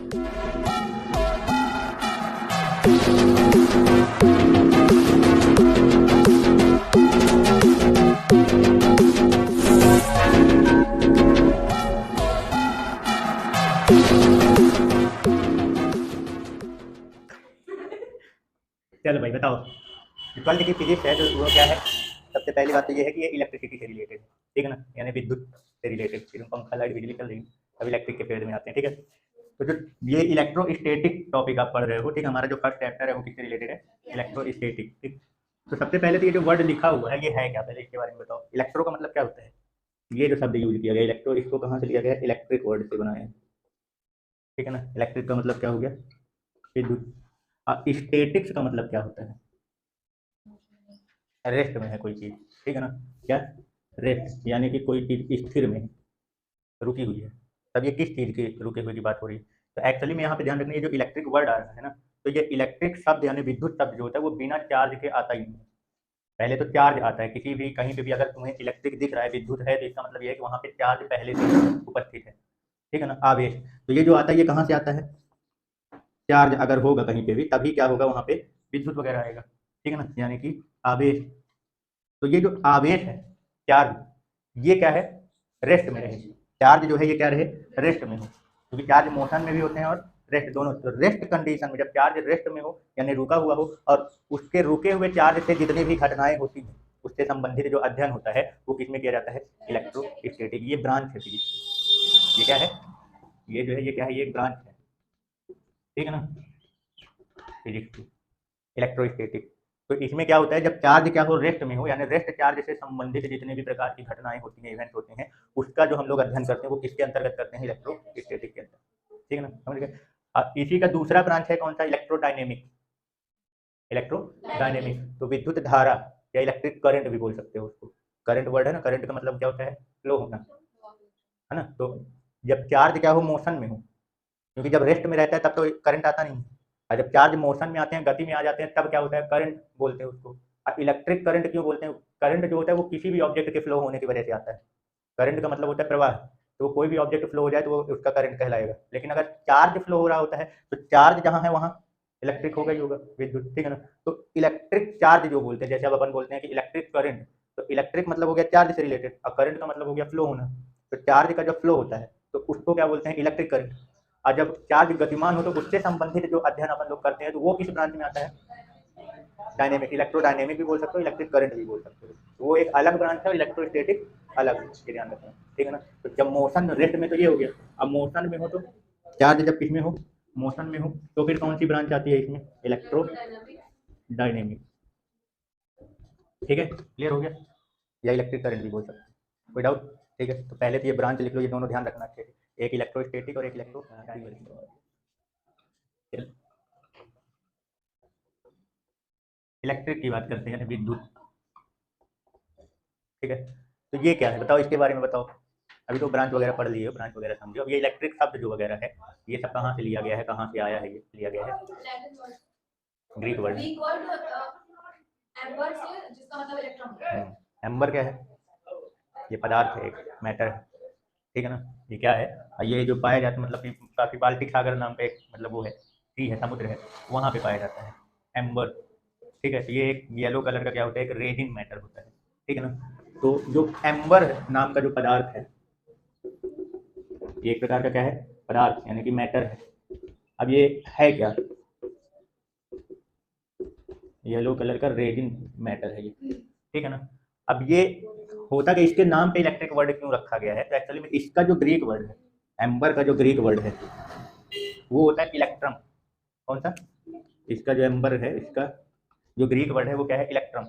चलो भाई बताओ, इक्वालिटी की फिजिक्स है जो वो क्या है। सबसे पहली बात तो ये है कि ये इलेक्ट्रिसिटी से रिलेटेड है, ठीक है ना, यानी विद्युत से रिलेटेड। फिर पंखा लाइट बिजली चल रही है, अब इलेक्ट्रिक के फील्ड में आते हैं, ठीक है। तो जो ये इलेक्ट्रोस्टैटिक टॉपिक आप पढ़ रहे हो, ठीक है, हमारा जो फर्स्ट चैप्टर है वो किससे रिलेटेड है, इलेक्ट्रोस्टैटिक, ठीक। तो सबसे पहले तो ये जो वर्ड लिखा हुआ है ये है क्या, पहले इसके बारे में बताओ। इलेक्ट्रो का मतलब क्या होता है, ये जो शब्द यूज किया गया इलेक्ट्रो, इसको कहाँ से लिया गया, इलेक्ट्रिक वर्ड से बनाया है, ठीक है ना। इलेक्ट्रिक का मतलब क्या हो गया, विद्युत। स्टैटिक्स का मतलब क्या होता है, रेस्ट में है कोई चीज, ठीक है ना, क्या, रेस्ट, यानी कि कोई चीज स्थिर में है, रुकी हुई है। तब ये किस चीज की रुके हुए की बात हो रही है। तो एक्चुअली में यहाँ पे ध्यान रखना, ये जो इलेक्ट्रिक वर्ड आ रहा है ना, तो ये इलेक्ट्रिक शब्द यानी विद्युत शब्द जो होता है वो बिना चार्ज के आता ही नहीं है। पहले तो चार्ज आता है, किसी भी कहीं पे भी अगर तुम्हें इलेक्ट्रिक दिख रहा है, विद्युत है, तो इसका मतलब ये है कि वहाँ पे चार्ज पहले से उपस्थित है, ठीक है ना, आवेश। तो ये जो आता है ये कहाँ से आता है, चार्ज अगर होगा कहीं पे भी तभी क्या होगा, वहाँ पे विद्युत वगैरह आएगा, ठीक है ना, यानी कि आवेश। तो ये जो आवेश है, चार्ज, ये क्या है, रेस्ट में रहे। चार्ज जो है ये क्या रहे, रेस्ट में हो, क्योंकि चार्ज मोशन में भी होते हैं और रेस्ट दोनों। तो रेस्ट कंडीशन में जब चार्ज रेस्ट में हो यानी रुका हुआ हो, और उसके रुके हुए चार्ज से जितनी भी घटनाएं होती हैं उससे संबंधित जो अध्ययन होता है वो किसमें किया जाता है, इलेक्ट्रोस्टैटिक। ये ब्रांच है फिजिक्स, ये क्या है, ये जो है ये क्या है, ये एक ब्रांच है, ठीक है ना, फिजिक्स की, इलेक्ट्रोस्टैटिक। तो इसमें क्या होता है, जब चार्ज क्या हो, रेस्ट में हो, यानी रेस्ट चार्ज से संबंधित जितने भी प्रकार की घटनाएं होती हैं, इवेंट होते हैं, उसका जो हम लोग अध्ययन करते हैं वो किसके अंतर्गत करते हैं, इलेक्ट्रोस्टैटिक के अंतर्गत, ठीक है ना, समझ गए। इसी का दूसरा ब्रांच है कौन सा, इलेक्ट्रोडायनेमिक। इलेक्ट्रोडायनेमिक तो विद्युत धारा या इलेक्ट्रिक करंट भी बोल सकते हो उसको। करंट वर्ड है ना, करंट का मतलब क्या होता है, फ्लो होना, है ना। तो जब चार्ज क्या हो, मोशन में हो, क्योंकि जब रेस्ट में रहता है तब तो करंट आता नहीं है, और जब चार्ज मोशन में आते हैं, गति में आ जाते हैं, तब क्या होता है, करंट बोलते हैं उसको। अब इलेक्ट्रिक करंट क्यों बोलते हैं, करंट जो होता है वो किसी भी ऑब्जेक्ट के फ्लो होने की वजह से आता है। करंट का मतलब होता है प्रवाह, तो कोई भी ऑब्जेक्ट फ्लो हो जाए तो वो उसका करंट कहलाएगा। लेकिन अगर चार्ज फ्लो हो रहा होता है तो चार्ज जहाँ है वहाँ इलेक्ट्रिक होगा ही होगा, विद्युत, ठीक है ना। तो इलेक्ट्रिक चार्ज जो बोलते हैं, जैसे अब अपन बोलते हैं कि इलेक्ट्रिक करंट, तो इलेक्ट्रिक मतलब हो गया चार्ज से रिलेटेड, और करंट का मतलब हो गया फ्लो होना। तो चार्ज का जब फ्लो होता है तो उसको क्या बोलते हैं, इलेक्ट्रिक करंट। और जब चार्ज गतिमान हो तो उससे संबंधित जो अध्ययन अपन लोग करते हैं तो वो किस ब्रांच में आता है, डायनेमिक, इलेक्ट्रोडायनेमिक भी बोल सकते हो, इलेक्ट्रिक करंट भी बोल सकते हो। तो वो एक अलग ब्रांच है, इलेक्ट्रोस्टैटिक अलग, ये ध्यान रखना, ठीक है ना। तो जब मोशन रेस्ट में तो ये हो गया, अब मोशन में हो तो चार्ज जब किसमें हो, मोशन में हो, तो फिर कौन सी ब्रांच आती है इसमें, इलेक्ट्रो डायनेमिक, ठीक है, क्लियर हो गया। या इलेक्ट्रिक करंट भी बोल सकते हैं, कोई डाउट, ठीक है। तो पहले तो ये ब्रांच लिख लो, ये दोनों ध्यान रखना अच्छे से, एक इलेक्ट्रोस्टैटिक और एक इलेक्ट्रो इलेक्ट्रिक की बात करते हैं, विद्युत, ठीक है। तो ये क्या है बताओ, इसके बारे में बताओ। अभी तो ब्रांच वगैरह पढ़ लिए हो, ब्रांच वगैरह समझो। अब ये इलेक्ट्रिक शब्द जो वगैरह है ये सब कहाँ से लिया गया है, कहाँ से आया है, ये लिया गया है ग्रीक वर्ड, एम्बर क्या है, ये पदार्थ है, एक मैटर है, ठीक है ना। ये क्या है, ये जो पाया जाता है, मतलब कि काफी बाल्टिक सागर नाम पे एक मतलब वो है, सी है, समुद्र है, वहां पे पाया जाता है एम्बर, ठीक है। तो ये एक येलो कलर का क्या होता है, एक रेजिन मैटर होता है, ठीक है ना। तो जो एम्बर नाम का जो पदार्थ है, ये एक प्रकार का क्या है, पदार्थ यानी कि मैटर है। अब ये है क्या, येलो कलर का रेजिन मैटर है ये, ठीक है ना। अब ये होता कि इसके नाम पे इलेक्ट्रिक वर्ड क्यों रखा गया है, तो एक्चुअली में इसका जो ग्रीक वर्ड है, एम्बर का जो ग्रीक वर्ड है वो होता है इलेक्ट्रम। कौन सा, इसका जो एम्बर है, इसका जो ग्रीक वर्ड है वो क्या है, इलेक्ट्रम।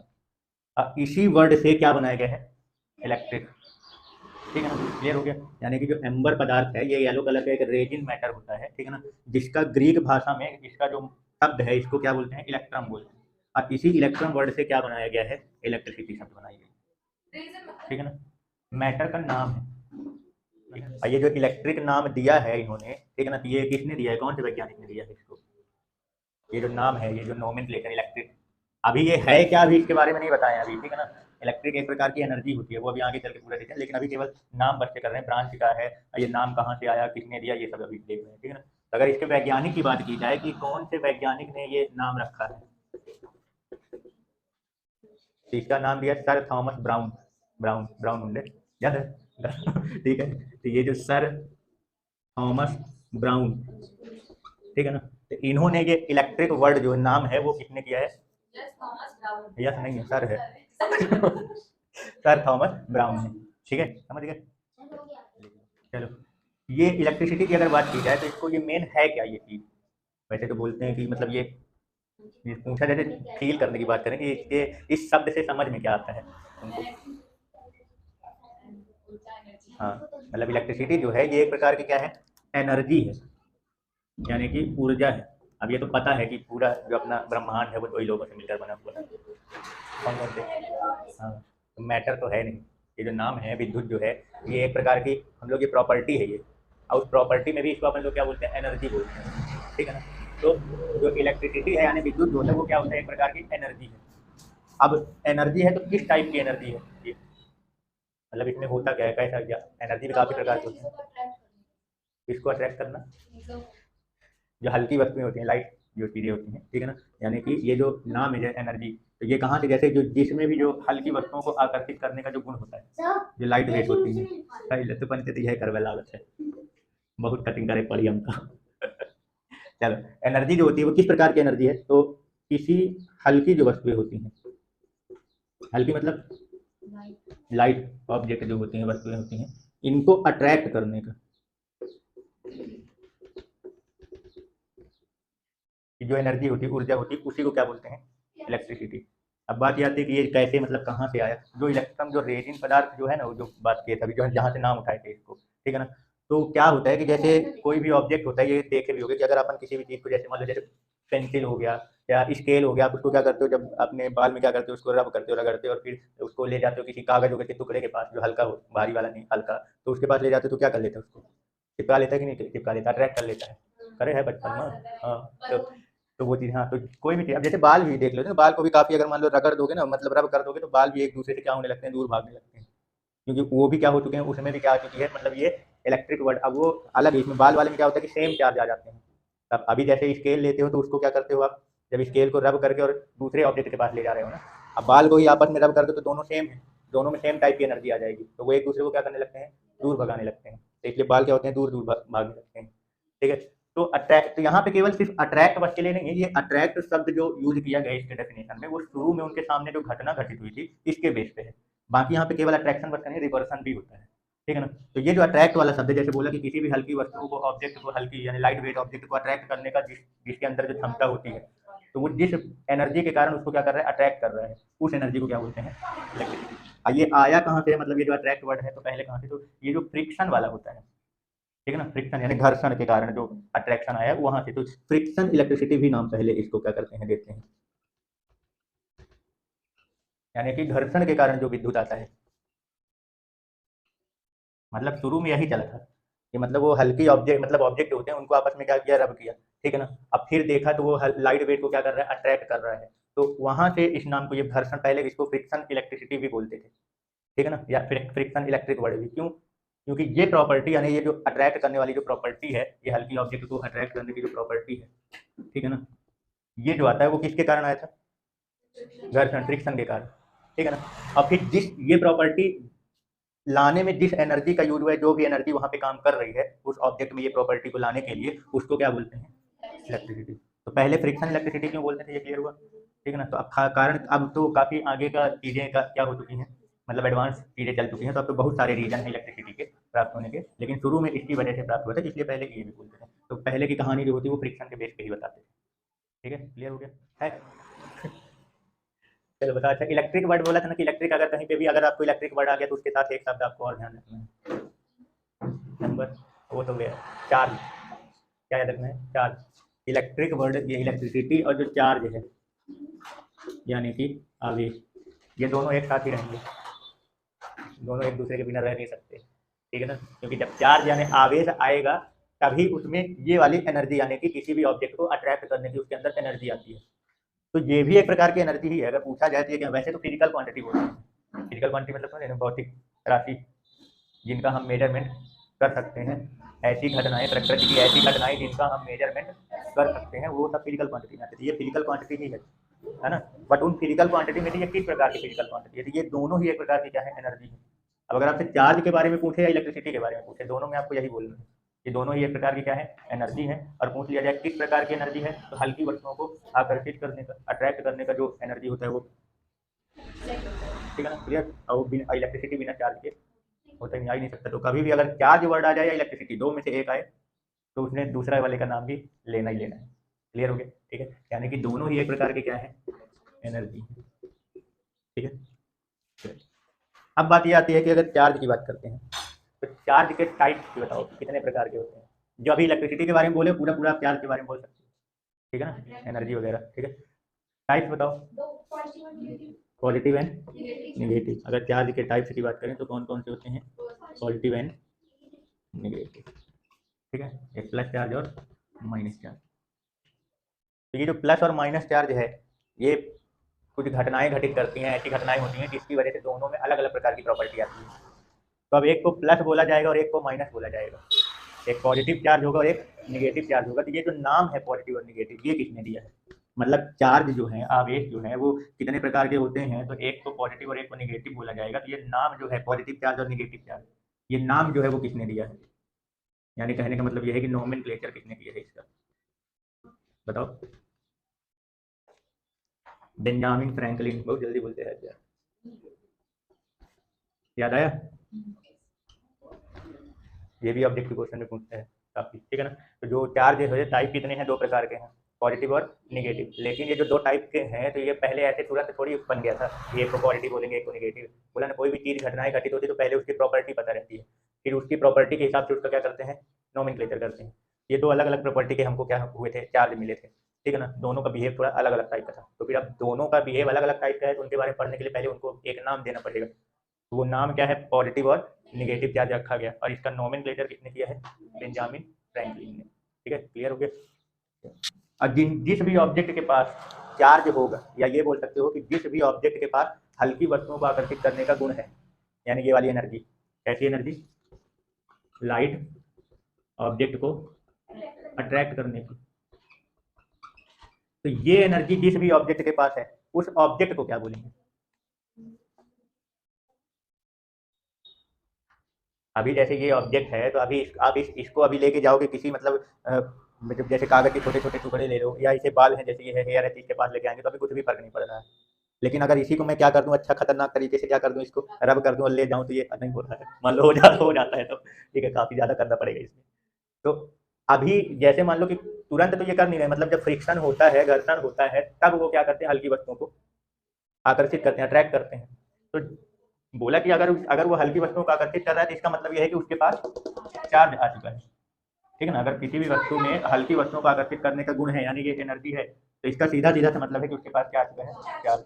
अब इसी वर्ड से क्या बनाया गया है, इलेक्ट्रिक, ठीक है ना, क्लियर हो गया। यानी कि जो एम्बर पदार्थ है ये येलो कलर का एक रेजिन मैटर होता है, ठीक है ना, जिसका ग्रीक भाषा में इसका जो शब्द है इसको क्या बोलते हैं, इलेक्ट्रम बोलते हैं। और इसी इलेक्ट्रम वर्ड से क्या बनाया गया है, इलेक्ट्रिसिटी शब्द बनाई गई, ठीक है ना, मैटर का नाम है। और ये जो इलेक्ट्रिक नाम दिया है इन्होंने, ठीक है ना, तो ये किसने दिया है, कौन से वैज्ञानिक ने दिया है इसको, ये जो नाम है, ये जो नोमेनक्लेचर इलेक्ट्रिक, अभी ये है क्या अभी इसके बारे में नहीं बताया अभी, ठीक है ना। इलेक्ट्रिक एक प्रकार की एनर्जी होती है, वो अभी आगे चल के पूरा देखें, लेकिन अभी केवल नाम बच्चे कर रहे हैं, ब्रांच का है, ये नाम कहाँ से आया, किसने दिया, ये सब अभी देख रहे हैं, ठीक है ना। तो अगर इसके वैज्ञानिक की बात की जाए कि कौन से वैज्ञानिक ने ये नाम रखा है, तो इसका नाम दिया sir Thomas brown. Brown brown होंगे, याद है? ठीक है, तो ये जो सर थॉमस ब्राउन, ठीक है ना, तो इन्होंने ये इलेक्ट्रिक वर्ड जो नाम है वो किसने किया है? यस नहीं है, सर है। सर थॉमस ब्राउन है, ठीक है, समझ गए? चलो, ये इलेक्ट्रिसिटी की अगर बात की जाए तो इसको ये मेन है क्या ये चीज़? वैसे तो बोलते हैं कि मतलब ये पूछा जाए तो फील करने की बात करें कि इसके इस शब्द से समझ में क्या आता है उनको। हाँ, मतलब इलेक्ट्रिसिटी जो है ये एक प्रकार की क्या है? एनर्जी है, यानी कि ऊर्जा है। अब ये तो पता है कि पूरा जो अपना ब्रह्मांड है वो दो ही लोगों से मिलकर बना हुआ है। कौन कौन से? हाँ, तो मैटर तो है नहीं। ये जो नाम है विद्युत जो है, ये एक प्रकार की हम लोग ये प्रॉपर्टी है ये, और उस प्रॉपर्टी में भी इसको अपन लोग क्या बोलते हैं? एनर्जी बोलते हैं, ठीक है ना। तो जो इलेक्ट्रिसिटी है यानी विद्युत जो है वो क्या होता है? एक प्रकार की एनर्जी है। अब एनर्जी है तो किस टाइप की एनर्जी है ये? मतलब इसमें होता क्या है, कैसा क्या? एनर्जी भी काफ़ी प्रकार की होती है। इसको अट्रैक्ट करना, जो हल्की वस्तुएं होती हैं, लाइट जो चीज़ें होती हैं, ठीक है ना, यानी कि ये जो नाम है एनर्जी, तो ये कहाँ से, जैसे जो जिसमें भी जो हल्की वस्तुओं को आकर्षित करने का जो गुण होता है, जो लाइट वेट होती है, तो पंच यह करवा लागत है, बहुत कटिंग करे पड़ी हमका। चलो, एनर्जी जो होती है वो किस प्रकार की एनर्जी है? तो किसी हल्की जो वस्तुएं होती हैं, हल्की मतलब लाइट ऑब्जेक्ट जो होती हैं, वस्तुएं होती हैं, इनको अट्रैक्ट करने का, जो एनर्जी होती है, ऊर्जा होती है, उसी को क्या बोलते हैं? इलेक्ट्रिसिटी। अब बात ये आती है कि ये कैसे, मतलब कहाँ से आया? जो इलेक्ट्रॉन, जो रेजिन पदार्थ जो है ना, वो जो बात की अभी, जो जहाँ से नाम उठाए थे इसको, ठीक है ना, तो क्या होता है कि जैसे कोई भी ऑब्जेक्ट होता है, ये देखे भी होगे कि अगर अपन किसी भी चीज़ को, जैसे मान लो जैसे पेंसिल हो गया या स्केल हो गया, आप उसको क्या करते हो, जब अपने बाल में क्या करते हो, उसको रब करते हो, रगड़ते हो, और फिर उसको ले जाते हो किसी कागज के टुकड़े के पास, जो हल्का हो, भारी वाला नहीं, हल्का, तो उसके पास ले जाते हो, तो क्या कर लेते हो? उसको चिपका लेता है कि नहीं चिपका लेता? अट्रैक्ट कर लेता है, करे है बचपन में। हाँ, तो वो चीज़, हाँ, तो कोई भी चीज़, अब जैसे बाल भी देख लो ना, बाल को भी काफ़ी अगर मान लो रगड़ दोगे ना, मतलब रब कर दोगे, तो बाल भी एक दूसरे से क्या होने लगते हैं? दूर भागने लगते हैं, क्योंकि वो भी क्या हो चुके हैं, उसमें भी क्या आ चुकी है, मतलब ये इलेक्ट्रिक वर्ड। अब वो अलग है, इसमें बाल वाले में क्या होता है कि सेम चार्ज आ जाते हैं। अब अभी जैसे स्केल लेते हो तो उसको क्या करते हो आप, जब स्केल को रब करके और दूसरे ऑब्जेक्ट के पास ले जा रहे हो ना, अब बाल को ही आपस में रब कर दो तो दोनों सेम है, दोनों में सेम टाइप की एनर्जी आ जाएगी, तो वो एक दूसरे को क्या करने लगते हैं? दूर भगाने लगते हैं, तो इसलिए बाल क्या होते हैं? दूर दूर भागने लगते हैं, ठीक है। तो अट्रैक्ट, तो यहाँ पे केवल सिर्फ अट्रैक्ट बस के लिए नहीं है, ये अट्रैक्ट शब्द जो यूज किया गया इसके डेफिनेशन में, वो शुरू में उनके सामने जो घटना घटित हुई थी इसके बेस पे है। बाकी यहाँ पे केवल अट्रैक्शन बस नहीं, रिवर्सन भी होता है, ठीक है ना। तो ये जो अट्रैक्ट वाला शब्द है, जैसे बोला कि किसी भी हल्की वस्तु को, ऑब्जेक्ट को, हल्की यानी लाइट वेट ऑब्जेक्ट को अट्रैक्ट करने का जिसके अंदर जो क्षमता होती है, तो वो जिस एनर्जी के कारण उसको क्या कर रहा है? अट्रैक्ट कर रहा है, उस एनर्जी को क्या बोलते हैं? इलेक्ट्रिसिटी। ये आया कहाँ से, मतलब ये जो अट्रैक्ट वर्ड है, तो पहले कहाँ से? तो ये जो फ्रिक्शन वाला होता है, ठीक है ना, फ्रिक्शन यानी घर्षण के कारण जो अट्रैक्शन आया है वहां से, तो फ्रिक्शन इलेक्ट्रिसिटी भी नाम पहले इसको क्या करते हैं? देते हैं, यानी कि घर्षण के कारण जो विद्युत आता है। मतलब शुरू में यही चला था कि मतलब वो हल्की ऑब्जेक्ट, मतलब ऑब्जेक्ट होते हैं, उनको आपस में क्या किया? रब किया, ठीक है ना। अब फिर देखा तो वो लाइट वेट को क्या कर रहा है? अट्रैक्ट कर रहा है, तो वहां से इस नाम को, ये घर्षण, पहले इसको फ्रिक्शन इलेक्ट्रिसिटी भी बोलते थे, ठीक है ना, या फिर फ्रिक्शन इलेक्ट्रिक वर्ड भी। क्यों? क्योंकि ये प्रॉपर्टी, यानी ये जो अट्रैक्ट करने वाली जो प्रॉपर्टी है, ये हल्की ऑब्जेक्ट को अट्रैक्ट करने की जो प्रॉपर्टी है, ठीक है ना, ये जो आता है वो किसके कारण आया था? घर्षण, फ्रिक्शन के कारण, ठीक है ना। अब फिर जिस ये प्रॉपर्टी लाने में जिस एनर्जी का यूज हुआ है, जो भी एनर्जी वहां पे काम कर रही है उस ऑब्जेक्ट में, ये प्रॉपर्टी को लाने के लिए, उसको क्या बोलते हैं? इलेक्ट्रिसिटी। तो पहले फ्रिक्शन इलेक्ट्रिसिटी क्यों बोलते थे, ये क्लियर हुआ, ठीक है ना। तो अब कारण, अब तो काफी आगे का चीजें का क्या हो चुकी हैं, मतलब एडवांस चीजें चल चुकी हैं, तो अब तो बहुत सारे रीजन है इलेक्ट्रिसिटी के प्राप्त होने के, लेकिन शुरू में इसकी वजह से प्राप्त हुआ था, इसलिए पहले ये भी बोलते थे। तो पहले की कहानी जो होती है वो फ्रिक्शन के बेस पे ही बताते थे, ठीक है, क्लियर हो गया है? चलो बताओ। अच्छा, इलेक्ट्रिक वर्ड बोला था ना कि इलेक्ट्रिक, अगर कहीं पे भी अगर आपको इलेक्ट्रिक वर्ड आ गया तो उसके साथ एक शब्द आपको और ध्यान रखना है, नंबर, वो तो गया चार्ज। क्या याद रखना है? चार्ज। इलेक्ट्रिक वर्ड, ये इलेक्ट्रिसिटी और जो चार्ज है यानी कि आवेश, ये दोनों एक साथ ही रहेंगे, दोनों एक दूसरे के बिना रह नहीं सकते, ठीक है ना। क्योंकि जब चार्ज यानी आवेश आएगा तभी उसमें ये वाली एनर्जी, यानी कि किसी भी ऑब्जेक्ट को अट्रैक्ट करने की उसके अंदर एनर्जी आती है। तो ये भी एक प्रकार की एनर्जी ही है, अगर पूछा जाए तो। ये वैसे तो फिजिकल क्वांटिटी बोलते हैं, फिजिकल क्वांटिटी मतलब भौतिक राशि जिनका हम मेजरमेंट कर सकते हैं, ऐसी घटनाएं, प्रकृति की ऐसी घटनाएं जिनका हम मेजरमेंट कर सकते हैं, वो सब फिजिकल क्वांटिटी में आती है। ये फिजिकल क्वांटिटी ही है ना। बट उन फिजिकल क्वांटिटी में से ये किस प्रकार की फिजिकल क्वांटिटी है? ये दोनों ही एक प्रकार की क्या है, एनर्जी है। अब अगर आपसे चार्ज के बारे में पूछे या इलेक्ट्रिसिटी के बारे में पूछे, दोनों में आपको यही बोलना है, ये दोनों ही एक प्रकार की क्या है, एनर्जी है। और पूछ लिया जाए किस प्रकार की एनर्जी है, तो हल्की वस्तुओं को आकर्षित करने का, अट्रैक्ट करने का जो एनर्जी होता है वो, ठीक है ना, क्लियर। और वो इलेक्ट्रिसिटी बिना चार्ज के होता ही नहीं सकता। तो कभी भी अगर चार्ज वर्ड आ जाए या इलेक्ट्रिसिटी, दो में से एक आए, तो उसने दूसरा वाले का नाम भी लेना ही लेना है। क्लियर हो गया, ठीक है। यानी कि दोनों ही एक प्रकार के क्या है, एनर्जी, ठीक है। अब बात ये आती है कि अगर चार्ज की बात करते हैं, तो चार्ज के टाइप्स बताओ कितने प्रकार के होते हैं। जो अभी इलेक्ट्रिसिटी के बारे में बोले, पूरा पूरा आप चार्ज के बारे में बोल सकते हो, ठीक है ना, एनर्जी वगैरह, ठीक है। टाइप्स बताओ, पॉजिटिव एंड नेगेटिव। अगर चार्ज के टाइप्स की बात करें तो कौन कौन से होते हैं, पॉजिटिव एंड नेगेटिव, ठीक है। एक प्लस चार्ज और माइनस चार्ज। तो ये जो प्लस और माइनस चार्ज है, ये कुछ घटनाएं घटित करती हैं, ऐसी घटनाएं होती हैं जिसकी वजह से दोनों में अलग अलग प्रकार की प्रॉपर्टी आती है। तो अब एक को प्लस बोला जाएगा और एक को माइनस बोला जाएगा, एक पॉजिटिव चार्ज होगा और एक निगेटिव चार्ज होगा। तो ये जो नाम है पॉजिटिव और निगेटिव, ये किसने दिया है, मतलब चार्ज जो है, आवेश जो है, वो कितने प्रकार के होते हैं, तो एक को पॉजिटिव और एक को निगेटिव बोला जाएगा। तो ये नाम जो है पॉजिटिव चार्ज और निगेटिव चार्ज, ये नाम जो है वो किसने दिया है, यानी कहने का मतलब ये है कि नोमेनक्लेचर किसने किया है इसका, बताओ। बेंजामिन फ्रैंकलिन, बहुत जल्दी बोलते हैं यार, याद आया। ये भी ऑब्जेक्टिव क्वेश्चन में पूछते हैं काफी, ठीक है ना। तो जो चार्ज है टाइप कितने हैं, दो प्रकार के हैं, पॉजिटिव और निगेटिव। लेकिन ये जो दो टाइप के हैं, तो ये पहले ऐसे तुरंत थोड़ी बन गया था, एक को पॉजिटिव बोलेंगे एक को निगेटिव बोला ना। कोई भी चीज घटनाएं घटित होती है तो पहले उसकी प्रॉपर्टी पता रहती है, फिर उसकी प्रॉपर्टी के हिसाब से उसका क्या करते हैं, नोमेनक्लेचर करते हैं। ये दो अलग अलग प्रॉपर्टी के हमको क्या हुए थे, चार्ज मिले थे, ठीक है ना। दोनों का बिहेव थोड़ा अलग अलग टाइप का था। तो फिर अब दोनों का बिहेव अलग अलग टाइप का है, तो उनके बारे में पढ़ने के लिए पहले उनको एक नाम देना पड़ेगा। तो वो नाम क्या है, पॉजिटिव और निगेटिव चार्ज रखा गया, और इसका नोमेनक्लेचर किसने किया है, बेंजामिन फ्रैंकलिन ने, ठीक है। क्लियर हो गया। और जिस भी ऑब्जेक्ट के पास चार्ज होगा, या ये बोल सकते हो कि जिस भी ऑब्जेक्ट के पास हल्की वस्तुओं को आकर्षित करने का गुण है, यानी ये वाली एनर्जी, कैसी एनर्जी, लाइट ऑब्जेक्ट को अट्रैक्ट करने की, तो ये एनर्जी जिस भी ऑब्जेक्ट के पास है, उस ऑब्जेक्ट को क्या बोलेंगे। अभी जैसे ये ऑब्जेक्ट है, तो अभी आप इसको अभी लेके जाओगे किसी मतलब जैसे कागज के छोटे छोटे टुकड़े ले लो, या इसे बाल हैं जैसे ये है हेयर है, इसके पास लेके आएंगे तो अभी कुछ भी फर्क नहीं पड़ रहा है। लेकिन अगर इसी को मैं क्या कर दूं, अच्छा खतरनाक तरीके से क्या कर दूं, इसको रब कर दूं और ले जाऊं, तो ये नहीं हो रहा है। मान लो हो जाता है, तो ठीक है, काफी ज्यादा करना पड़ेगा इसमें। तो अभी जैसे मान लो कि तुरंत तो ये कर नहीं रहे, मतलब जब फ्रिक्शन होता है, घर्षण होता है, तब वो क्या करते हैं, हल्की वस्तुओं को आकर्षित करते हैं, अट्रैक्ट करते हैं। तो बोला कि अगर अगर वो हल्की वस्तुओं को आकर्षित कर रहा है, तो इसका मतलब यह है कि उसके पास चार्ज आ चुका है, ठीक है ना। अगर किसी भी वस्तु में हल्की वस्तुओं को आकर्षित करने का गुण है, यानी ये एनर्जी है, तो इसका सीधा सीधा से मतलब है कि उसके पास क्या आ चुका है, चार्ज।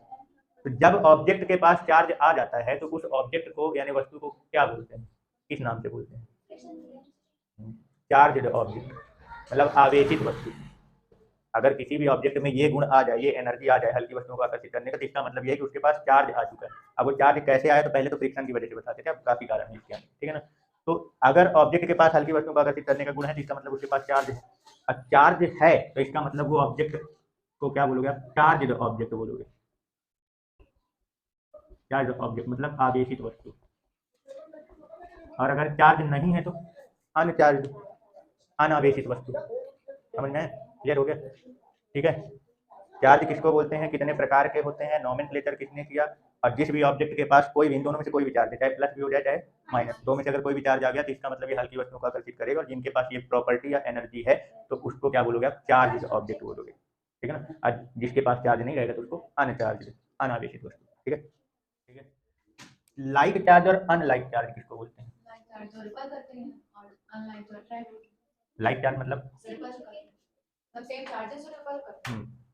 तो जब ऑब्जेक्ट के पास चार्ज आ जाता है, तो उस ऑब्जेक्ट को यानी वस्तु को क्या बोलते हैं, किस नाम से बोलते हैं, चार्ज ऑब्जेक्ट, मतलब आवेशित वस्तु। अगर किसी भी ऑब्जेक्ट में ये गुण आ जाए, ये एनर्जी आ जाए हल्की वस्तुओं को आकर्षित करने का, तो इसका मतलब ये है कि उसके पास चार्ज आ चुका है। अब वो चार्ज कैसे आया, तो पहले तो फ्रिक्शन की वजह से बताते थे, अब काफी कारण है इसके, ठीक है ना। तो अगर ऑब्जेक्ट के पास हल्की वस्तुओं को आकर्षित करने का गुण है, तो इसका मतलब उसके पास चार्ज है। और चार्ज है तो इसका मतलब वो ऑब्जेक्ट को क्या बोलोगे आप, चार्ज ऑब्जेक्ट बोलोगे। चार्ज ऑब्जेक्ट मतलब आवेशित वस्तु। और अगर चार्ज नहीं है तो अनचार्ज, अनावेशित वस्तु। समझ में, क्लियर हो गया, ठीक है। चार्ज किसको बोलते हैं, कितने प्रकार के होते हैं, नोमेनक्लेचर किसने किया, और जिस भी ऑब्जेक्ट के पास कोई भी, इन दोनों में से कोई भी चार्ज है, चाहे प्लस भी हो जाए चाहे माइनस, दो में से अगर कोई भी चार्ज आ गया, तो इसका मतलब ये हल्की वस्तुओं को आकर्षित करेगा। और जिनके पास ये प्रॉपर्टी या एनर्जी है, तो उसको क्या बोलोगे आप, चार्ज ऑब्जेक्ट बोलोगे, ठीक है ना। और जिसके पास चार्ज नहीं रहेगा तो उसको अनचार्ज, अनावेशित वस्तु, ठीक है, ठीक है। लाइक चार्ज और अनलाइक चार्ज किसको बोलते हैं, लाइक चार्ज मतलब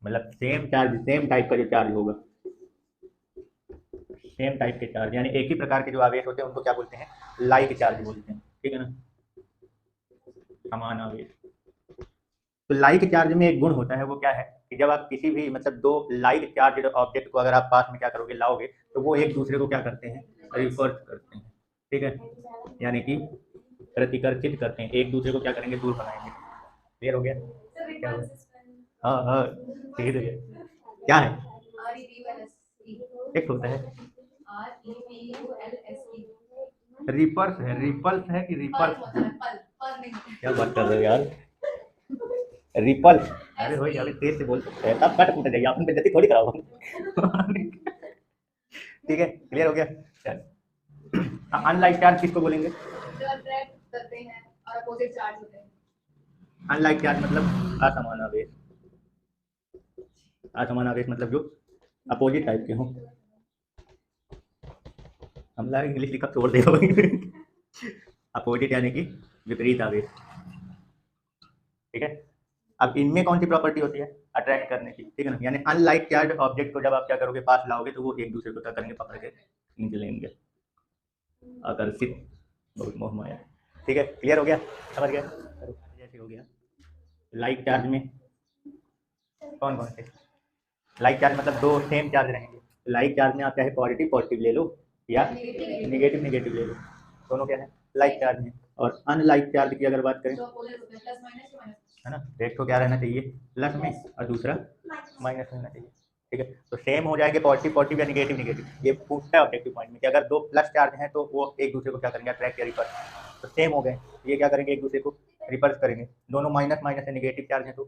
मतलब सेम चार्ज, सेम टाइप का जो चार्ज होगा, सेम टाइप के चार्ज, यानी एक ही प्रकार के जो आवेश होते हैं उनको क्या बोलते हैं, लाइक चार्ज बोलते हैं, ठीक है ना, समान आवेश। तो लाइक चार्ज में एक गुण होता है, वो क्या है कि जब आप किसी भी मतलब दो लाइक चार्ज ऑब्जेक्ट को अगर आप पास में क्या करोगे, लाओगे, तो वो एक दूसरे को क्या करते हैं, रिपर्स करते हैं, ठीक है। यानी कि प्रतिकर्षित करते हैं, एक दूसरे को क्या करेंगे, दूर बनाएंगे। क्लियर हो गया? क्या हुआ? हाँ हाँ, ठीक है। क्या है? एक होता है रिपर्स है, रिपल्स है कि रिपर्स? क्या बात कर रहे हो यार, रिपल्स? अरे भाई अभी तेज से बोल सकते हैं, तब कट फूट जाएगी, आपने बेइज्जती थोड़ी कराओ। ठीक है, क्लियर हो गया? अनलाइक चार्ज किसको बोलेंगे? अनलाइक चार्ज मतलब असमान आवेश, असमान आवेश मतलब जो अपोजिट टाइप के हों। हमला इंग्लिश लिखा छोड़ दे। अपोजिट यानी कि विपरीत आवेश, ठीक है। अब इनमें कौन सी प्रॉपर्टी होती है, अट्रैक्ट करने की, ठीक है ना। यानी अनलाइक चार्ज ऑब्जेक्ट को जब आप क्या करोगे, पास लाओगे तो वो एक दूसरे को क्या करेंगे, पकड़ के निकलेंगे। आकर्षित, बहुत मोह माया, ठीक है। क्लियर हो गया, समझ गया? जैसे हो गया लाइक चार्ज में कौन कौन से, लाइक चार्ज मतलब दो सेम चार्ज रहेंगे। लाइक चार्ज में आप चाहे पॉजिटिव पॉजिटिव ले लो या नेगेटिव नेगेटिव ले लो, दोनों क्या है, लाइक चार्ज में। और अनलाइक चार्ज की अगर बात करें, है ना, एक तो क्या रहना चाहिए, प्लस में, और दूसरा माइनस में रहना चाहिए, ठीक है। तो सेम हो जाएंगे पॉजिटिव पॉजिटिव या नेगेटिव नेगेटिव। ये पूछता है ऑब्जेक्टिव पॉइंट में कि अगर दो प्लस चार्ज हैं तो वो एक दूसरे को क्या करेंगे, अट्रैक्ट या रिपर्स। तो सेम हो गए, ये क्या करेंगे, एक दूसरे को रिपर्स करेंगे। दोनों माइनस माइनस है, नेगेटिव चार्ज है तो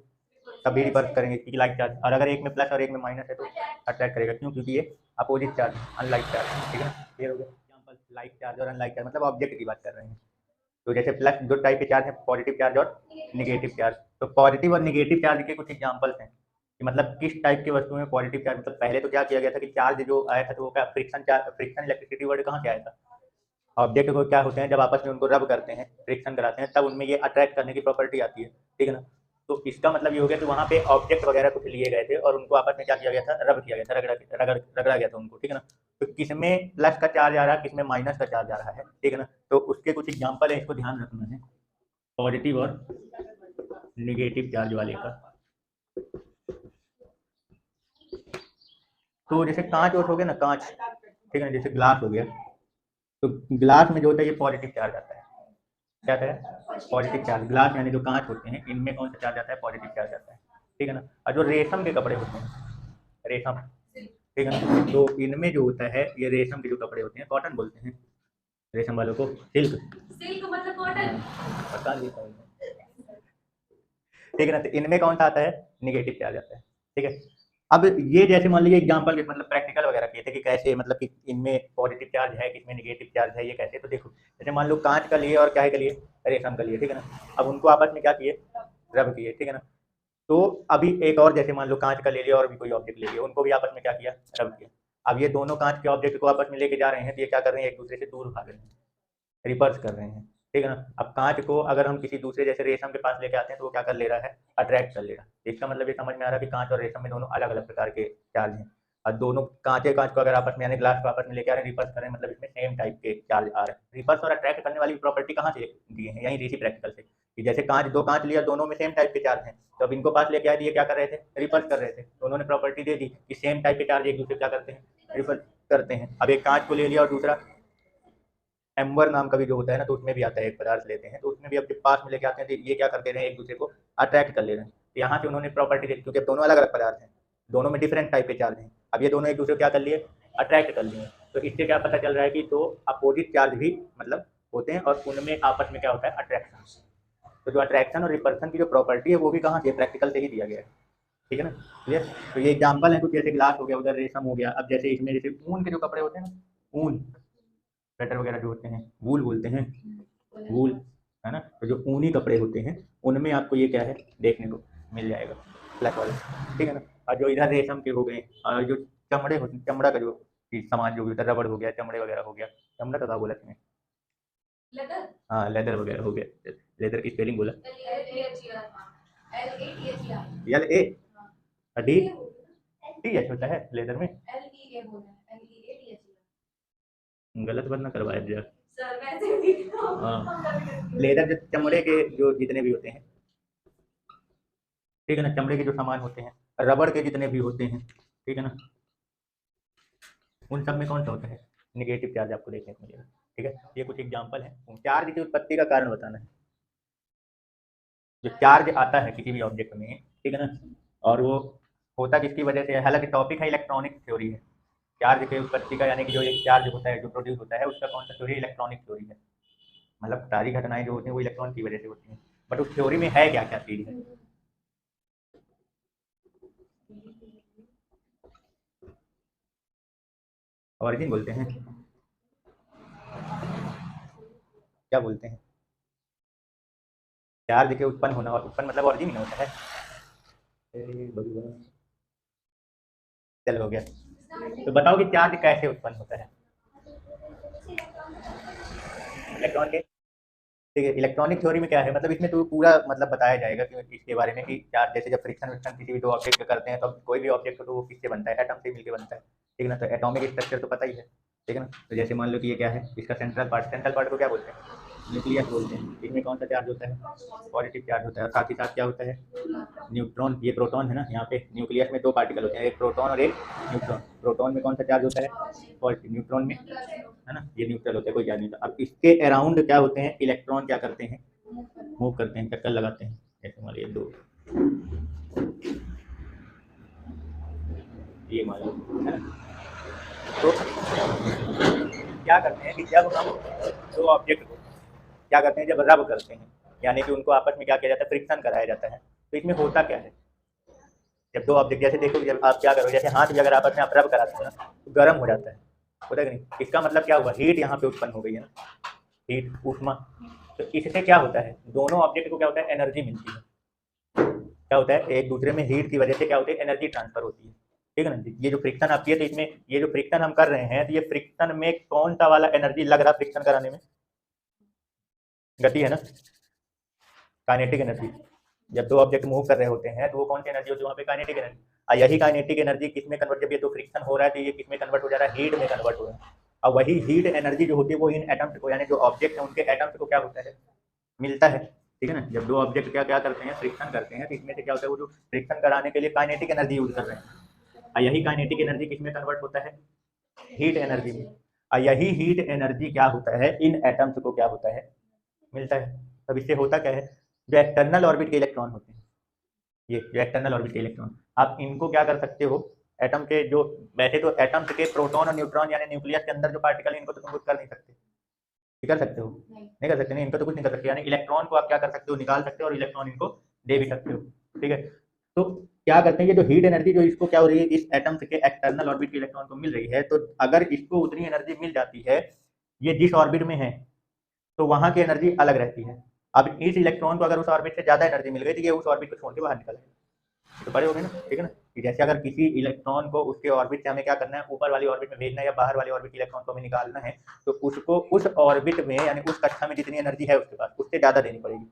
तभी रिवर्स करेंगे, क्योंकि लाइक चार्ज। और अगर एक में प्लस और एक में माइनस है तो अट्रैक्ट करेगा, क्यों, क्योंकि ये अपोजिट चार्ज, अनलाइक चार्ज, ठीक है। क्लियर हो गया? एग्जांपल लाइक चार्ज और अनलाइक चार्ज मतलब ऑब्जेक्ट की बात कर रहे हैं। तो जैसे प्लस दो टाइप के चार्ज है, पॉजिटिव चार्ज और निगेटिव चार्ज। तो पॉजिटिव और निगेटिव चार्ज के कुछ एग्जांपल्स हैं कि मतलब किस टाइप की वस्तु में पॉजिटिव चार्ज, मतलब पहले तो क्या किया गया था कि चार्ज जो आया था तो वो क्या, friction charge, friction electricity word कहाँ से आया था। ऑब्जेक्ट को क्या होते हैं, जब आपस में उनको रब करते हैं, फ्रिक्शन कराते हैं, तब उनमें ये अट्रैक्ट करने की प्रॉपर्टी आती है, ठीक है ना। तो इसका मतलब ये हो गया कि वहाँ पे ऑब्जेक्ट वगैरह कुछ लिए गए थे और उनको आपस में क्या किया गया था, रब किया गया था, रगड़ा गया था उनको, ठीक है ना। तो किसमें प्लस का चार्ज आ रहा है, किसमें माइनस का चार्ज आ रहा है, ठीक है ना। तो उसके कुछ एग्जाम्पल है, इसको ध्यान रखना है, पॉजिटिव और निगेटिव चार्ज वाले का। तो जैसे कांच और हो गया ना, कांच, ठीक है ना, जैसे ग्लास हो गया, तो ग्लास में जो होता है ये पॉजिटिव चार्ज आता है, क्या है, पॉजिटिव चार्ज। ग्लास यानी जो कांच होते हैं इनमें कौन सा चार्ज आता है, पॉजिटिव चार्ज आता है, ठीक है ना। और जो रेशम के कपड़े होते हैं, रेशम, ठीक है ना, तो इनमें जो होता है, ये रेशम के जो कपड़े होते हैं, कॉटन बोलते हैं रेशम वालों को, सिल्क, सिल्क मतलब कॉटन, पता नहीं, ठीक है ना। तो इनमें कौन सा आता है, निगेटिव चार्ज आता है, ठीक है। अब ये जैसे मान लीजिए एग्जांपल के मतलब प्रैक्टिकल वगैरह किए थे कि कैसे, मतलब कि इनमें पॉजिटिव चार्ज है, किसमें निगेटिव चार्ज है, ये कैसे। तो देखो जैसे मान लो कांच का लिए और क्या है का लिए, रेशम का लिए, ठीक है ना। अब उनको आपस में क्या किए, रब किए, ठीक है ना। तो अभी एक और जैसे मान लो कांच का ले लिया और भी कोई ऑब्जेक्ट ले लिया, उनको भी आपस में क्या किया, रब किया। अब ये दोनों कांच के ऑब्जेक्ट को आपस में लेके जा रहे हैं, तो ये क्या कर रहे हैं, एक दूसरे से दूर भाग रहे हैं, रिपर्स कर रहे हैं, ठीक है ना। अब कांच को अगर हम किसी दूसरे जैसे रेशम के पास लेके आते हैं तो वो क्या कर ले रहा है, अट्रैक्ट कर ले रहा है। इसका मतलब ये समझ में आ रहा है कि कांच और रेशम में दोनों अलग अलग प्रकार के चार्ज हैं। और दोनों कांच को अगर आपस में यानी ग्लास को आपस में लेके आ रहे हैं, रिपर्स कर रहे हैं, मतलब इसमें सेम टाइप के चार्ज आ रहे हैं। रिपर्स और अट्रैक्ट करने वाली प्रॉपर्टी कहाँ से दिए हैं, यही इसी प्रैक्टिकल से, कि जैसे कांच, दो कांच लिया, दोनों में सेम टाइप के चार्ज हैं, तो अब इनको पास लेके आए, ये क्या कर रहे थे, रिपर्स कर रहे थे। तो उन्होंने प्रॉपर्टी दे दी कि सेम टाइप के चार्ज एक दूसरे क्या करते हैं, रिपर्स करते हैं। अब एक कांच को ले लिया और दूसरा एम्बर नाम का भी जो होता है ना, तो उसमें भी आता है, एक पदार्थ लेते हैं तो उसमें भी अब जब पास में लेके आते हैं तो ये क्या कर दे रहे हैं, एक दूसरे को अट्रैक्ट कर ले रहे हैं। तो यहाँ से उन्होंने प्रॉपर्टी दी, क्योंकि अब दोनों अलग अलग पदार्थ हैं, दोनों में डिफरेंट टाइप के चार्ज हैं। अब ये दोनों एक दूसरे को क्या कर लिए, अट्रैक्ट कर लिए। तो इससे क्या पता चल रहा है कि दो अपोजिट चार्ज भी मतलब होते हैं और उनमें आपस में क्या होता है, अट्रैक्शन। तो जो अट्रैक्शन और रिपल्सन की जो प्रॉपर्टी है वो भी कहाँ से, प्रैक्टिकल से ही दिया गया है, ठीक है ना, क्लियर। तो ये एग्जाम्पल है कुछ, जैसे ग्लास हो गया, उधर रेशम हो गया। अब जैसे इसमें जैसे ऊन के जो कपड़े होते हैं ना, ऊन, स्वेटर वगैरह जो होते हैं, वूल बोलते हैं, वूल, है ना। तो जो ऊनी कपड़े होते हैं उनमें आपको ये क्या है, देखने को मिल जाएगा, ब्लैक वाले, ठीक है ना। और जो इधर रेशम के हो गए, और जो चमड़े होते, चमड़ा का जो सामान जो भी होता है, रबड़ हो गया, चमड़े वगैरह हो गया, चमड़ा का क्या बोला तुम्हें, लेदर, हाँ लेदर वगैरह हो गया। लेदर की स्पेलिंग बोला, L A D T H होता है लेदर में, गलत बात ना करवाया जा। हाँ, लेदर जो चमड़े के जो जितने भी होते हैं, ठीक है ना, चमड़े के जो सामान होते हैं, रबड़ के जितने भी होते हैं, ठीक है ना, उन सब में कौन सा होता है, निगेटिव चार्ज आपको देखने को मिलेगा। ठीक है, ये कुछ एग्जाम्पल है। चार्ज की उत्पत्ति का कारण बताना है। जो चार्ज आता है किसी भी ऑब्जेक्ट में, ठीक है ना, और वो होता किसकी वजह से है, हालांकि टॉपिक है इलेक्ट्रॉनिक थ्योरी है। चार्ज की उत्पत्ति का यानी कि जो एक चार्ज होता है जो प्रोड्यूस होता है उसका कौन सा थ्योरी, इलेक्ट्रॉनिक थ्योरी है। मतलब सारी घटनाएं जो होती हैं वो इलेक्ट्रॉन की वजह से होती हैं। बट उस थ्योरी में है क्या क्या चीज़ है। ऑरिजिन बोलते हैं, क्या बोलते हैं, चार्ज के उत्पन्न होना, और उत्पन्न मतलब ऑरिजिन ही होता है। चलो हो गया। तो बताओ कि चार्ज कैसे उत्पन्न होता है इलेक्ट्रॉन के। ठीक है, इलेक्ट्रॉनिक थ्योरी में क्या है, मतलब इसमें तो पूरा मतलब बताया जाएगा कि इसके बारे में कि चार्ज जैसे जब फ्रिक्शन विक्शन किसी भी दो ऑब्जेक्ट का करते हैं तो कोई भी ऑब्जेक्ट तो वो किससे बनता है, एटम से मिलकर बनता है। ठीक है ना, तो एटॉमिक स्ट्रक्चर तो पता ही है। ठीक है ना, तो जैसे मान लो कि ये क्या है, इसका सेंट्रल पार्ट को क्या बोलते हैं, न्यूक्लियस बोलते हैं। इसमें कौन सा चार्ज होता है, पॉजिटिव चार्ज होता है। और साथ ही साथ क्या होता है, न्यूट्रॉन, ये प्रोटॉन है ना, यहाँ पे न्यूक्लियस में दो पार्टिकल होते हैं, एक प्रोटॉन और एक न्यूट्रॉन। प्रोटॉन में कौन सा चार्ज होता है, पॉजिटिव। न्यूट्रॉन में, है ना, ये न्यूट्रल होता है, कोई चार्ज नहीं होता। अब इसके अराउंड क्या होते हैं, इलेक्ट्रॉन क्या करते हैं, मूव करते हैं, चक्कर लगाते हैं। जैसे मान लीजिए दो, ये मान लो, है ना। तो क्या करते हैं कि जब हम दो ऑब्जेक्ट को क्या करते हैं, जब रब करते हैं, यानी कि उनको आपस में क्या किया जाता है, फ्रिक्शन कराया जाता है। तो इसमें होता क्या है, जब दो ऑब्जेक्ट, जैसे देखो जब आप क्या करो, जैसे हाथ भी अगर आपस में आप रब कराते हो ना तो गर्म हो जाता है, होता है कि नहीं। इसका मतलब क्या हुआ, हीट यहाँ पे उत्पन्न हो गई है ना, हीट, ऊष्मा। तो इससे क्या होता है, दोनों ऑब्जेक्ट को क्या होता है, एनर्जी मिलती है। क्या होता है, एक दूसरे में हीट की वजह से क्या होती है, एनर्जी ट्रांसफर होती है। ठीक है ना। ये जो फ्रिक्शन आपकी है, तो इसमें ये जो फ्रिक्शन हम कर रहे हैं, तो ये फ्रिक्शन में कौन सा वाला एनर्जी लग रहा फ्रिक्शन कराने में, गति है ना, काइनेटिक एनर्जी। जब दो ऑब्जेक्ट मूव कर रहे होते हैं तो वो कौन सी एनर्जी होती है वहाँ पे, काइनेटिक एनर्जी। और यही काइनेटिक एनर्जी किसमें कन्वर्ट, जब ये तो फ्रिक्शन हो रहा है तो ये किसमें कन्वर्ट हो जा रहा है, हीट में कन्वर्ट हो रहा है। और वही हीट एनर्जी जो होती है वो इन एटम्स को, यानी जो ऑब्जेक्ट है उनके एटम्स को क्या होता है, मिलता है। ठीक है ना, जब दो ऑब्जेक्ट क्या क्या करते हैं, फ्रिक्शन करते हैं, तो इसमें से क्या होता है, वो जो फ्रिक्शन कराने के लिए काइनेटिक एनर्जी यूज कर रहे हैं, और यही काइनेटिक एनर्जी किसमें कन्वर्ट होता है, हीट एनर्जी में। और यही हीट एनर्जी क्या होता है, इन एटम्स को क्या होता है, मिलता है। तब इससे होता क्या है, जो एक्सटर्नल ऑर्बिट के इलेक्ट्रॉन होते हैं, ये जो एक्सटर्नल ऑर्बिट के इलेक्ट्रॉन, आप इनको क्या कर सकते हो, एटम के जो, वैसे तो एटम्स के प्रोटॉन और न्यूट्रॉन यानी न्यूक्लियस के अंदर जो पार्टिकल है इनको तो तुम कुछ कर नहीं सकते, कर सकते हो, नहीं कर सकते, नहीं इनको तो कुछ नहीं कर सकते। यानी इलेक्ट्रॉन को आप क्या कर सकते हो, निकाल सकते हो, और इलेक्ट्रॉन इनको दे भी सकते हो। ठीक है, तो क्या करते हैं, ये जो हीट एनर्जी जो इसको क्या हो रही है, इस एटम के एक्सटर्नल ऑर्बिट के इलेक्ट्रॉन को मिल रही है, तो अगर इसको उतनी एनर्जी मिल जाती है, ये जिस ऑर्बिट में है तो वहां की एनर्जी अलग रहती है। अब इस इलेक्ट्रॉन को अगर उस ऑर्बिट से ज्यादा एनर्जी मिल गई तो ये उस ऑर्बिट को छोड़ के बाहर निकल जाएगा, तो बड़े हो गए ना। ठीक है ना, कि जैसे अगर किसी इलेक्ट्रॉन को उसके ऑर्बिट से हमें क्या करना है, ऊपर वाली ऑर्बिट में भेजना है या बाहर वाली ऑर्बिट इलेक्ट्रॉन को हमें निकालना है, तो उसको उस ऑर्बिट में यानी उस कक्षा में जितनी एनर्जी है उसके पास उससे ज्यादा देनी पड़ेगी।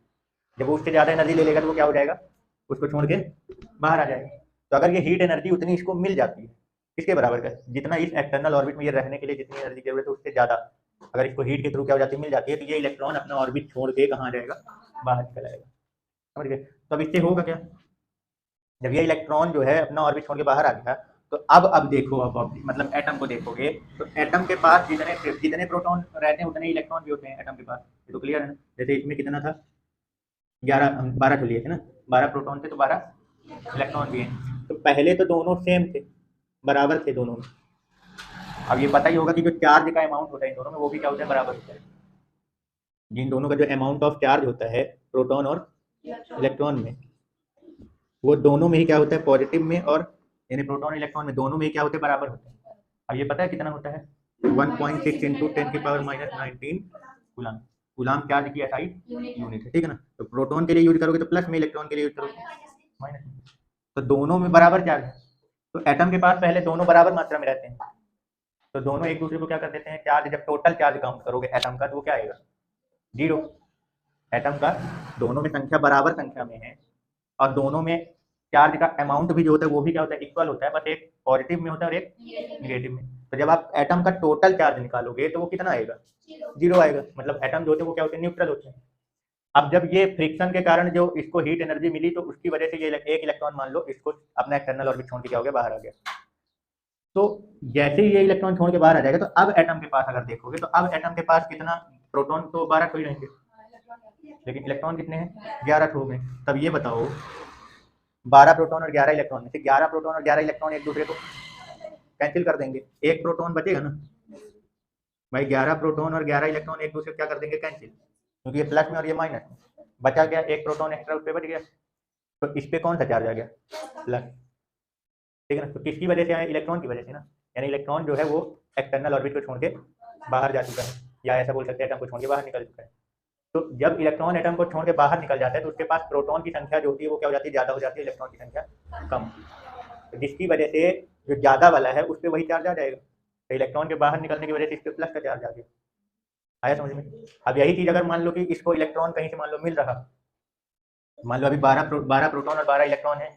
जब वो उससे ज्यादा एनर्जी ले लेगा तो वो क्या हो जाएगा, उसको छोड़ के बाहर आ जाएगा। तो अगर ये हीट एनर्जी उतनी इसको मिल जाती है, किसके बराबर का, जितना इस एक्सटर्नल ऑर्बिट में ये रहने के लिए जितनी एनर्जी की जरूरत है उससे ज्यादा, अगर इसको हीट के थ्रू क्या हो जाती है, मिल जाती है, तो ये इलेक्ट्रॉन अपना ऑर्बिट छोड़ के कहाँ जाएगा, बाहर निकल आएगा। समझ गए। तो अब इससे होगा क्या, जब ये इलेक्ट्रॉन जो है अपना ऑर्बिट छोड़ के बाहर आ गया, तो अब देखो, अब मतलब एटम को देखोगे तो एटम के पास जितने जितने प्रोटॉन रहते हैं उतने इलेक्ट्रॉन भी होते हैं एटम के पास। ये तो क्लियर है ना। जैसे इसमें कितना था, 11, 12 तो लिए थे ना, 12 प्रोटॉन थे तो 12 इलेक्ट्रॉन भी हैं। तो पहले तो दोनों सेम थे, बराबर थे दोनों में। अब ये पता ही होगा कि जो चार्ज का अमाउंट होता है इन दोनों में वो भी क्या होता है, बराबर होता है। जिन दोनों का जो अमाउंट ऑफ चार्ज होता है प्रोटॉन और इलेक्ट्रॉन में, वो दोनों में ही क्या होता है, पॉजिटिव में और यानी प्रोटॉन इलेक्ट्रॉन में दोनों में ही क्या होते हैं, बराबर होते हैं। अब ये पता है कितना होता है, 1.6 इंटू 10⁻⁻19 कूलाम। कूलाम चार्ज की एसआई यूनिट है। ठीक है ना, तो प्रोटॉन के लिए यूज करोगे तो प्लस में, इलेक्ट्रॉन के लिए यूज करोगे माइनस में। तो दोनों में बराबर चार्ज है, तो एटम के पास पहले दोनों बराबर मात्रा में रहते हैं, तो दोनों एक दूसरे को क्या कर देते हैं, चार्ज, जब टोटल चार्ज काउंट करोगे एटम का तो वो क्या आएगा, 0। एटम का दोनों में संख्या बराबर संख्या में है, और दोनों में चार्ज का अमाउंट भी जो होता है वो भी क्या होता है, इक्वल होता है, बस एक पॉजिटिव में होता है और एक निगेटिव में। तो जब आप एटम का टोटल चार्ज निकालोगे तो वो कितना आएगा, 0 आएगा। मतलब एटम जो होते हैं वो क्या होते हैं, न्यूट्रल होते हैं। अब जब ये फ्रिक्शन के कारण जो इसको हीट एनर्जी मिली तो उसकी वजह से ये एक इलेक्ट्रॉन मान लो इसको अपना एक्सटर्नल ऑर्बिट छोड़ के क्या हो गया, बाहर आ गया। तो जैसे ही ये इलेक्ट्रॉन छोड़ के बाहर आ जाएगा, तो अब एटम के पास अगर देखोगे तो अब एटम के पास कितना, प्रोटॉन तो 12 ही रहेंगे, लेकिन इलेक्ट्रॉन कितने हैं, 11 हो गए। तब ये बताओ 12 प्रोटॉन और 11 इलेक्ट्रॉन में से 11 प्रोटॉन और 11 इलेक्ट्रॉन एक दूसरे को कैंसिल कर देंगे, एक प्रोटॉन बचेगा ना भाई। 11 प्रोटॉन और 11 इलेक्ट्रॉन एक दूसरे को क्या कर देंगे, कैंसिल, क्योंकि ये प्लस में और ये माइनस में, बचा गया एक प्रोटॉन एक्स्ट्रा उस पर बच गया। तो इस पे कौन सा चार्ज आ गया, प्लस, ठीक है ना। तो किसकी वजह से आया, इलेक्ट्रॉन की वजह से ना, यानी इलेक्ट्रॉन जो है वो एक्सटर्नल ऑर्बिट को छोड़ के बाहर जा चुका है, या ऐसा बोल सकते हैं एटम को छोड़ के बाहर निकल चुका है। तो जब इलेक्ट्रॉन एटम को छोड़ के बाहर निकल जाता है तो उसके पास प्रोटॉन की संख्या जो होती है वो क्या हो जाती है, ज़्यादा हो जाती है, इलेक्ट्रॉन की संख्या कम, तो जिसकी वजह से जो ज़्यादा वाला है उस पर वही चार्ज आ जाएगा। तो इलेक्ट्रॉन के बाहर निकलने की वजह से इस पर प्लस का चार्ज आ गया। आया समझ में। अब यही चीज़ अगर मान लो कि इसको इलेक्ट्रॉन कहीं से मान लो मिल रहा, मान लो अभी 12 प्रोटॉन और 12 इलेक्ट्रॉन है,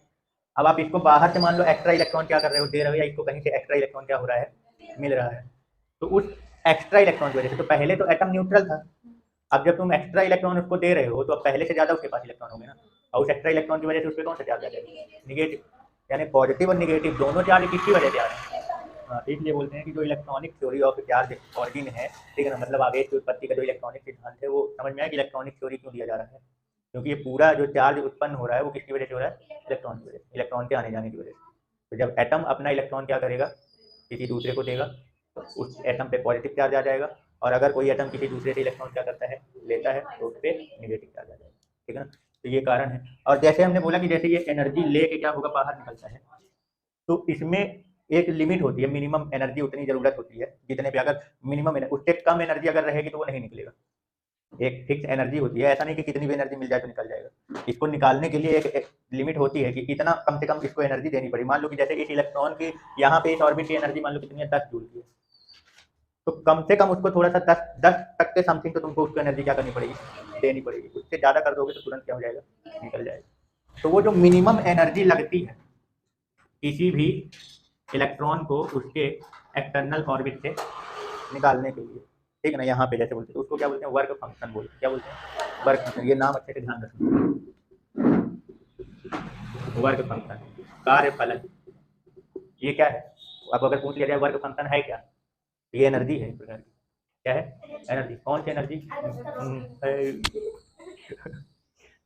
अब आप इसको बाहर से मान लो एक्स्ट्रा इलेक्ट्रॉन क्या कर रहे हो, दे रहे हो, या इसको कहीं से एक्स्ट्रा इलेक्ट्रॉन क्या हो रहा है, मिल रहा है, तो उस एक्स्ट्रा इलेक्ट्रॉन की वजह से, तो पहले तो एटम न्यूट्रल था, अब जब तुम एक्स्ट्रा इलेक्ट्रॉन उसको दे रहे हो तो अब पहले से ज़्यादा उसके पास इलेक्ट्रॉन होंगे ना, और उस एक्स्ट्रा इलेक्ट्रॉन की वजह से उस पर कौन सा चार्ज आ जाएगा, निगेटिव, यानी पॉजिटिव और निगेटिव दोनों चार्ज किसकी वजह से आ रहे हैं। हाँ, तो इसलिए बोलते हैं कि जो electronic theory of charge origin है, ठीक है ना, मतलब आवेश की उत्पत्ति का जो इलेक्ट्रॉनिक सिद्धांत है, वो समझ में आया कि इलेक्ट्रॉनिक थ्योरी क्यों दिया जा रहा है, क्योंकि ये पूरा जो चार्ज उत्पन्न हो रहा है वो किसकी वजह से हो रहा है, इलेक्ट्रॉन की वजह से, इलेक्ट्रॉन के आने जाने की वजह से। तो जब एटम अपना इलेक्ट्रॉन क्या करेगा, किसी दूसरे को देगा, तो उस एटम पे पॉजिटिव चार्ज आ जाएगा, और अगर कोई एटम किसी दूसरे से इलेक्ट्रॉन क्या करता है, लेता है, तो उस पर निगेटिव चार्ज आ जाएगा, ठीक है ना। तो ये कारण है। और जैसे हमने बोला कि जैसे ये एनर्जी लेके क्या होगा, बाहर निकलता है, तो इसमें एक लिमिट होती है, मिनिमम एनर्जी उतनी ज़रूरत होती है जितने पे, अगर मिनिमम उससे कम एनर्जी अगर रहेगी तो वो नहीं निकलेगा। एक फिक्स एनर्जी होती है, ऐसा नहीं कि कितनी भी एनर्जी मिल जाए तो निकल जाएगा, इसको निकालने के लिए एक लिमिट होती है कि इतना कम से कम इसको एनर्जी देनी पड़ी। मान लो कि जैसे इस इलेक्ट्रॉन की यहाँ पे इस ऑर्बिट की एनर्जी मान लो कितनी है, 10 जूल की है, तो कम से कम उसको थोड़ा सा 10 तक के समथिंग तो तुमको उसको एनर्जी क्या करनी पड़ेगी, देनी पड़ेगी। उससे ज़्यादा कर दोगे तो तुरंत क्या हो जाएगा, निकल जाएगा। तो वो जो मिनिमम एनर्जी लगती है किसी भी इलेक्ट्रॉन को उसके एक्सटर्नल ऑर्बिट से निकालने के लिए, ठीक है ना, यहाँ पे जैसे बोलते हैं उसको क्या बोलते हैं, वर्क फंक्शन बोलते हैं, क्या बोलते हैं, वर्क फंक्शन। ये नाम अच्छे से ध्यान रखना, वर्क फंक्शन, कार्य फलन, ये क्या है। अब अगर पूछ लिया जाए वर्क फंक्शन है क्या, ये एनर्जी है एक प्रकार की, क्या है, एनर्जी। कौन सी एनर्जी,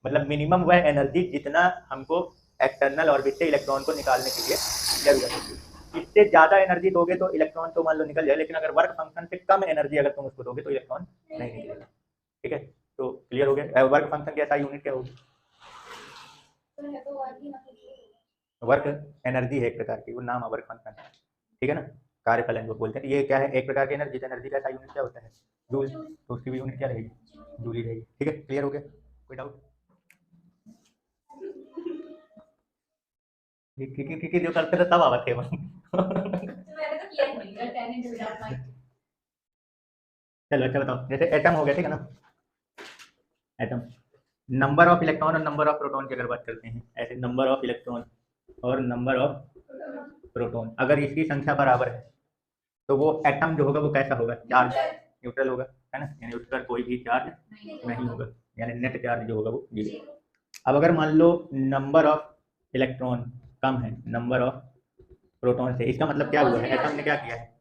मतलब मिनिमम वह एनर्जी जितना हमको एक्सटर्नल ऑर्बिट से इलेक्ट्रॉन को निकालने के लिए जरूरत है। इससे ज़्यादा एनर्जी दोगे तो इलेक्ट्रॉन तो मान लो निकल जाए, लेकिन अगर वर्क फंक्शन से कम एनर्जी अगर तुम उसको दोगे तो इलेक्ट्रॉन नहीं निकलेगा, ठीक है। तो क्लियर हो गया, वर्क फंक्शन की ऐसा यूनिट क्या होगी, वर्क एनर्जी है एक प्रकार की, वो नाम है वर्क फंक्शन, ठीक है ना, कार्यफलन को बोलते हैं। ये क्या है, एक प्रकार की एनर्जी, एनर्जी का ऐसा यूनिट क्या होता है, जूल, तो उसकी भी यूनिट क्या रहेगी, जूल ही रहेगी, ठीक है। क्लियर हो गया, कोई डाउट, क्योंकि जो करते थे तब आवा थे चलो अच्छा बताओ, जैसे एटम हो गया, ठीक है ना, एटम, नंबर ऑफ इलेक्ट्रॉन और नंबर ऑफ प्रोटॉन की अगर बात करते हैं, ऐसे नंबर ऑफ इलेक्ट्रॉन और नंबर ऑफ प्रोटॉन अगर इसकी संख्या बराबर है तो वो एटम जो होगा वो कैसा होगा, चार्ज न्यूट्रल होगा, है ना, यानी उस पर कोई भी चार्ज नहीं होगा, यानी नेट चार्ज जो होगा वो जीरो। अब अगर मान लो नंबर ऑफ इलेक्ट्रॉन कम है नंबर ऑफ प्रोटॉन से, इसका मतलब क्या हुआ है, एटम ने क्या किया है,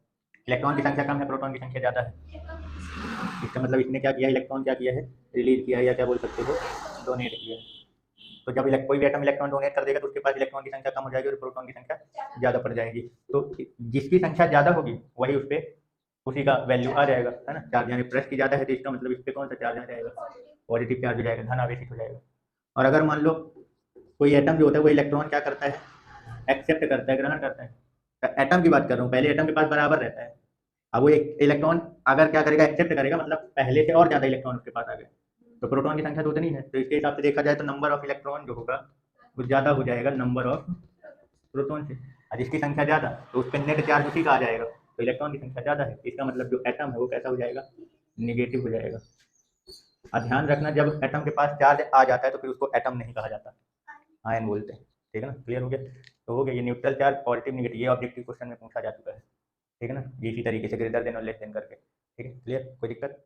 इलेक्ट्रॉन की संख्या कम है, प्रोटॉन की संख्या ज़्यादा है, इसका मतलब इसने क्या किया, इलेक्ट्रॉन क्या किया है, रिलीज किया है, या क्या बोल सकते हो, डोनेट किया है। तो जब कोई भी एटम इलेक्ट्रॉन डोनेट कर देगा तो उसके पास इलेक्ट्रॉन की संख्या कम हो जाएगी और प्रोटॉन की संख्या ज़्यादा पड़ जाएगी। तो जिसकी संख्या ज़्यादा होगी वही उस पर उसी का वैल्यू आ जाएगा, है ना, चार्ज, यानी प्लस की ज़्यादा है तो इसका मतलब इस पर कौन सा चार्ज आ जाएगा, पॉजिटिव चार्ज हो जाएगा, धन आवेशित हो जाएगा। और अगर मान लो कोई एटम जो होता है वो इलेक्ट्रॉन क्या करता है, एक्सेप्ट करता है, ग्रहण करता है, तो एटम की बात कर रहा हूँ, पहले एटम के पास बराबर रहता है, अब वो एक इलेक्ट्रॉन अगर क्या करेगा, एक्सेप्ट करेगा, मतलब पहले से और ज़्यादा इलेक्ट्रॉन उसके पास आ गए, तो प्रोटॉन की संख्या तो उतनी है, तो इसके हिसाब से देखा जाए तो नंबर ऑफ इलेक्ट्रॉन जो होगा वो ज़्यादा हो जाएगा नंबर ऑफ प्रोटॉन से, और जिसकी संख्या ज़्यादा तो उस पर नेट चार्ज उसी का आ जाएगा, तो इलेक्ट्रॉन की संख्या ज़्यादा है, इसका मतलब जो एटम है वो कैसा हो जाएगा, निगेटिव हो जाएगा। और ध्यान रखना जब एटम के पास चार्ज आ जाता है तो फिर उसको एटम नहीं कहा जाता, आयन बोलते हैं, ठीक है ना। क्लियर हो गया, तो हो गया ये न्यूट्रल चार्ज, पॉजिटिव निगेटिव, ये ऑब्जेक्टिव क्वेश्चन में पूछा जा चुका है, ठीक है ना, इसी तरीके से ग्रेटर देन और लेस देन करके, ठीक है। क्लियर, कोई दिक्कत।